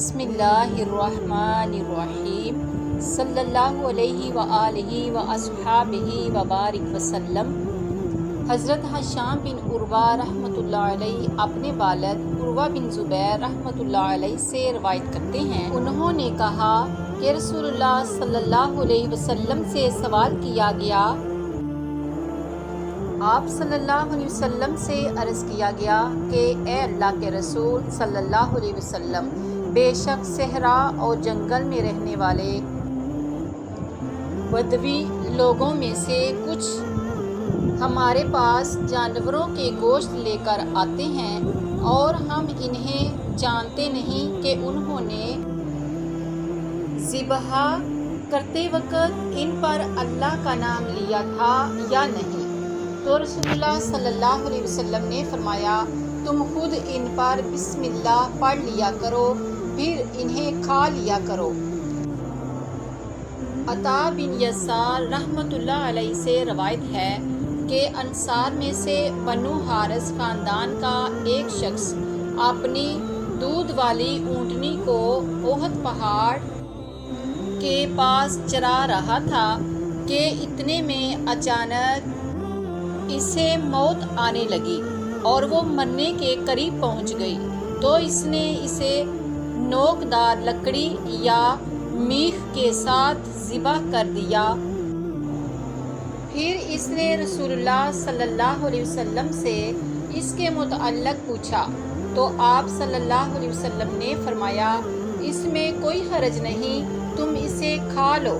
بسم اللہ الرحمن الرحیم صلی اللہ علیہ وآلہ واصحابہ وبارک وسلم۔ حضرت ہشام بن عروہ رحمۃ اللہ علیہ اپنے والد عروہ بن زبیر رحمۃ اللہ علیہ سے روایت کرتے ہیں، انہوں نے کہا کہ رسول اللہ صلی اللہ علیہ وسلم سے سوال کیا گیا، آپ صلی اللہ علیہ وسلم سے عرض کیا گیا کہ اے اللہ کے رسول صلی اللہ علیہ وسلم، بے شک صحرا اور جنگل میں رہنے والے بدوی لوگوں میں سے کچھ ہمارے پاس جانوروں کے گوشت لے کر آتے ہیں اور ہم انہیں جانتے نہیں کہ انہوں نے ذبح کرتے وقت ان پر اللہ کا نام لیا تھا یا نہیں۔ تو رسول اللہ صلی اللہ علیہ وسلم نے فرمایا، تم خود ان پر بسم اللہ پڑھ لیا کرو، پھر انہیں کھا لیا کرو۔ عطا بن یسار رحمۃ اللہ علیہ سے روایت ہے کہ انصار میں سے بنو حارث خاندان کا ایک شخص اپنی دودھ والی اونٹنی کو احد پہاڑ کے پاس چرا رہا تھا کہ اتنے میں اچانک اسے موت آنے لگی اور وہ مرنے کے قریب پہنچ گئی، تو اس نے اسے نوکدار لکڑی یا میخ کے ساتھ ذبح کر دیا۔ پھر اس نے رسول اللہ صلی اللہ علیہ وسلم سے اس کے متعلق پوچھا تو آپ صلی اللہ علیہ وسلم نے فرمایا، اس میں کوئی حرج نہیں، تم اسے کھا لو۔